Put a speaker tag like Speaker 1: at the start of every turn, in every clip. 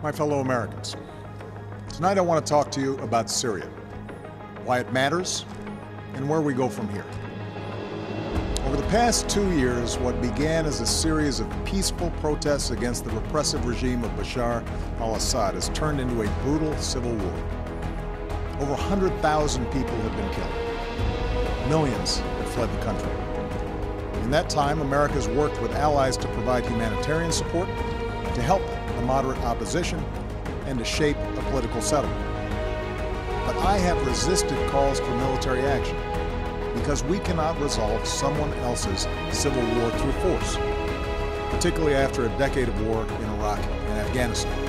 Speaker 1: My fellow Americans, tonight I want to talk to you about Syria, why it matters, and where we go from here. Over the past 2 years, what began as a series of peaceful protests against the repressive regime of Bashar al-Assad has turned into a brutal civil war. Over 100,000 people have been killed. Millions have fled the country. In that time, America has worked with allies to provide humanitarian support, to help the moderate opposition, and to shape a political settlement. But I have resisted calls for military action because we cannot resolve someone else's civil war through force, particularly after a decade of war in Iraq and Afghanistan.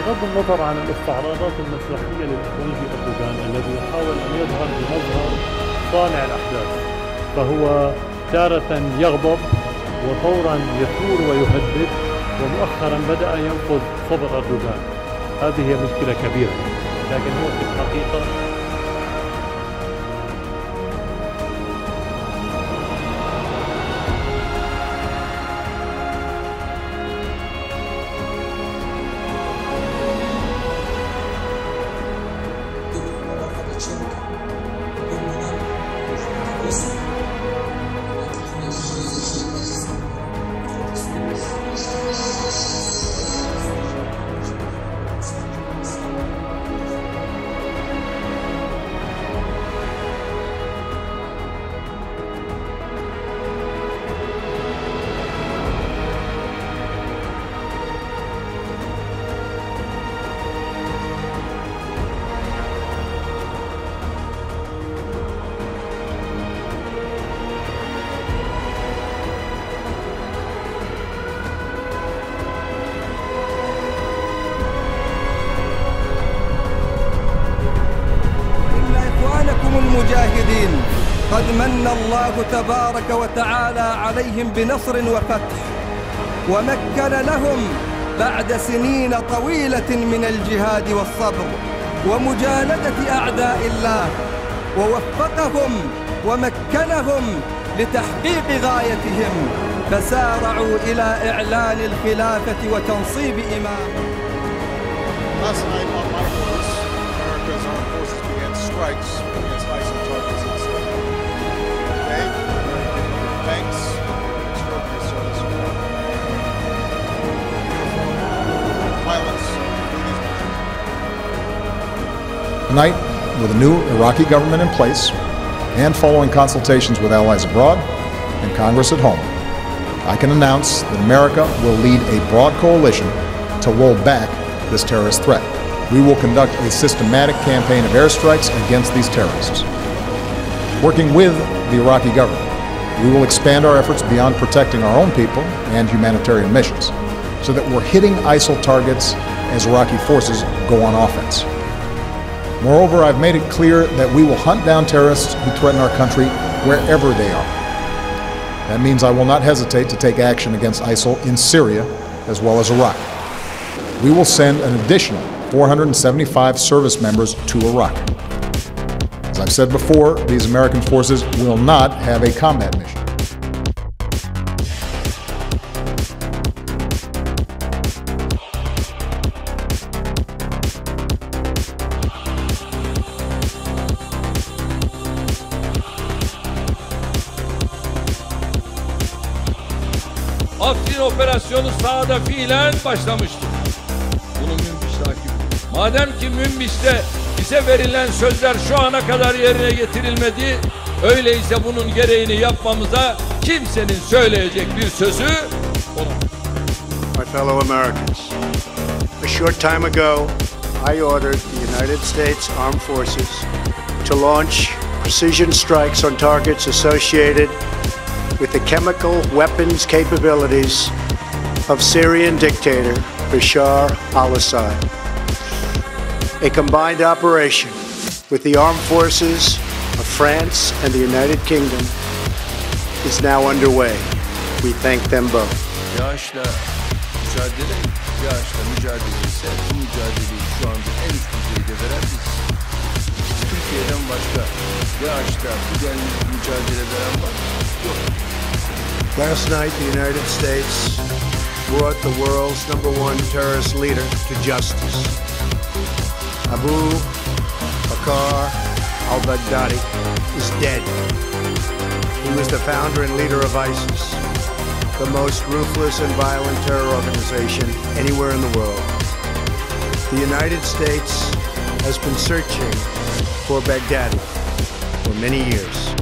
Speaker 2: بغض النظر عن الاستعراضات المسرحية للرئيس أردوغان الذي يحاول أن يظهر بمظهر صانع الأحداث، فهو تارة يغضب وفورا يثور ويهدد، ومؤخرا بدأ ينقض صبر أردوغان. هذه هي مشكلة كبيرة، لكن هو في الحقيقة
Speaker 3: المجاهدين قد من الله تبارك وتعالى عليهم بنصر وفتح، ومكن لهم بعد سنين طويلة من الجهاد والصبر ومجالدة أعداء الله، ووفقهم ومكنهم لتحقيق غايتهم، فسارعوا إلى إعلان الخلافة وتنصيب إمام.
Speaker 1: America's armed forces began strikes against ISIL targets in Syria. Today, thanks to the extraordinary service of our pilots through these missions. Tonight, with a new Iraqi government in place, and following consultations with allies abroad and Congress at home, I can announce that America will lead a broad coalition to roll back this terrorist threat. We will conduct a systematic campaign of airstrikes against these terrorists. Working with the Iraqi government, we will expand our efforts beyond protecting our own people and humanitarian missions, so that we're hitting ISIL targets as Iraqi forces go on offense. Moreover, I've made it clear that we will hunt down terrorists who threaten our country wherever they are. That means I will not hesitate to take action against ISIL in Syria as well as Iraq. We will send an additional 475 service members to Iraq. As I've said before, these American forces will not have a combat mission.
Speaker 4: Afrin operasyonu sahada fiilen başlamıştır. Bunu Münbiş takip ediyor. Madem ki Münbiş'te bize verilen sözler şu ana kadar yerine getirilmedi, öyleyse bunun gereğini yapmamıza kimsenin söyleyecek bir sözü olamaz.
Speaker 5: My fellow Americans, a short time ago, I ordered the United States Armed Forces to launch precision strikes on targets associated with the chemical weapons capabilities of Syrian dictator Bashar al-Assad. A combined operation with the armed forces of France and the United Kingdom is now underway. We thank them both.
Speaker 4: Yağışla mücadele ise bu mücadeleyi şu anda en üst düzeyde veren biz. Türkiye'den başka yağışta bu denli mücadele veren var yok.
Speaker 5: Last night, the United States brought the world's #1 terrorist leader to justice. Abu Bakr al-Baghdadi is dead. He was the founder and leader of ISIS, the most ruthless and violent terror organization anywhere in the world. The United States has been searching for Baghdadi for many years.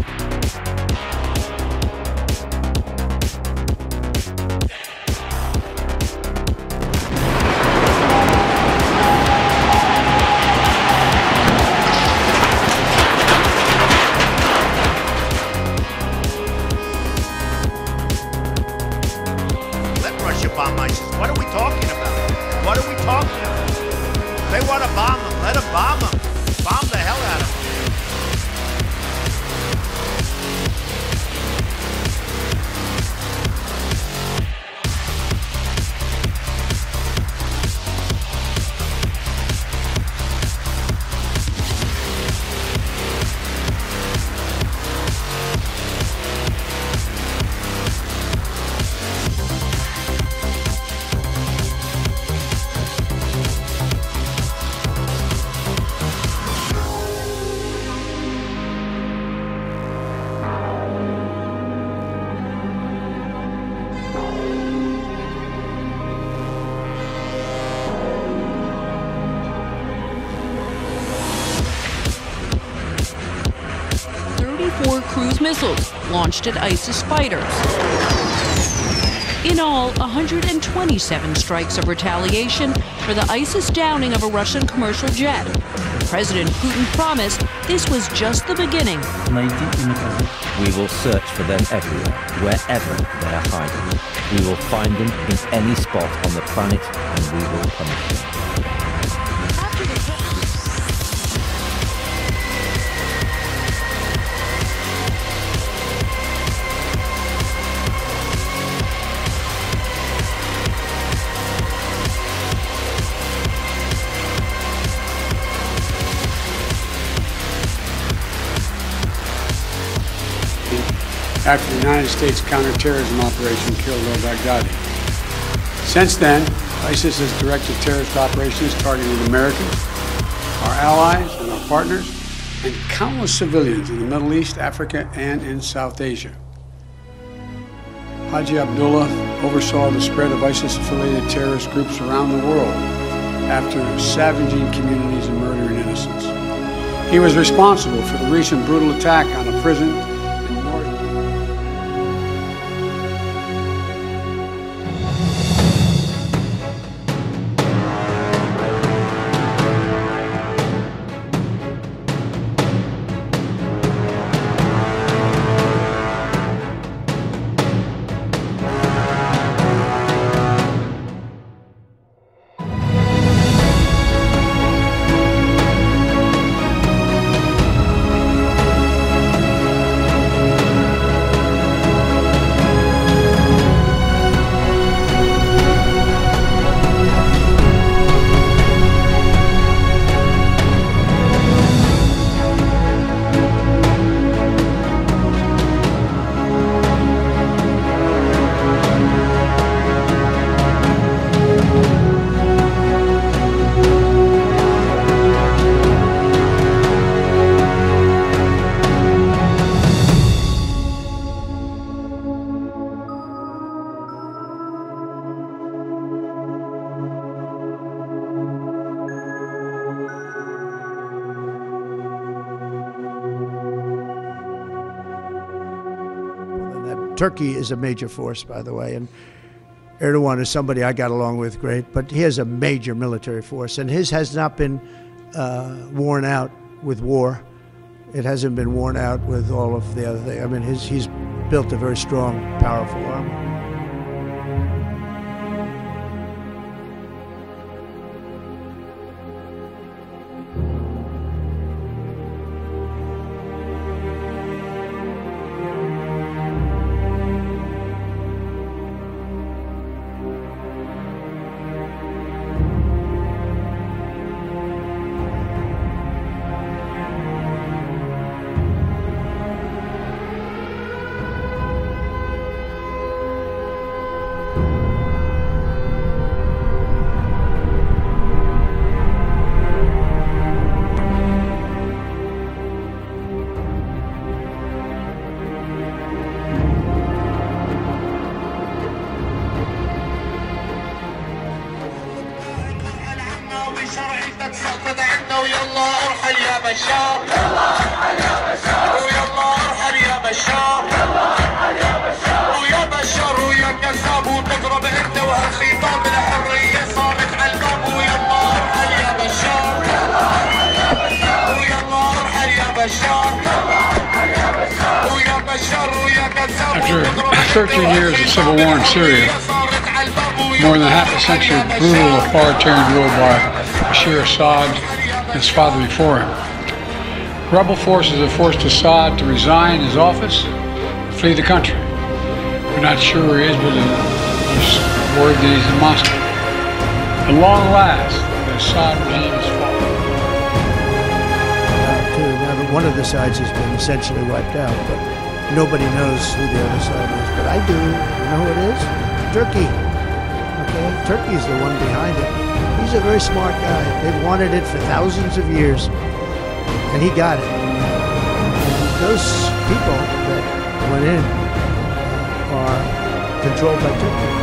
Speaker 6: Bomb ISIS. What are we talking about? What are we talking about? They want to bomb them. Let them bomb them. Bomb the hell out of them.
Speaker 7: Cruise missiles launched at ISIS fighters. In all, 127 strikes of retaliation for the ISIS downing of a Russian commercial jet. President Putin promised this was just the beginning.
Speaker 8: We will search for them everywhere, wherever they are hiding. We will find them in any spot on the planet, and we will punish them.
Speaker 9: After the United States counterterrorism operation killed al-Baghdadi. Since then, ISIS has directed terrorist operations targeting Americans, our allies and our partners, and countless civilians in the Middle East, Africa, and in South Asia. Haji Abdullah oversaw the spread of ISIS-affiliated terrorist groups around the world after savaging communities and murdering innocents. He was responsible for the recent brutal attack on a prison in North.
Speaker 5: Turkey is a major force, by the way, and Erdogan is somebody I got along with great, but he has a major military force, and his has not been worn out with war. It hasn't been worn out with all of the other things. I mean, he's built a very strong, powerful army.
Speaker 9: After 13 years of civil war in Syria, more than half a century of brutal authoritarian rule by Bashar Assad and his father before him, rebel forces have forced Assad to resign his office and flee the country. We're not sure where he is, but there's word that he's in Moscow. At long last, the Assad regime is fallen.
Speaker 10: Now that one of the sides has been essentially wiped out, but nobody knows who the other side is. But I do. You know who it is? Turkey. Okay? Turkey's the one behind it. He's a very smart guy. They've wanted it for thousands of years, and he got it. And those people that went in are controlled by Turkey.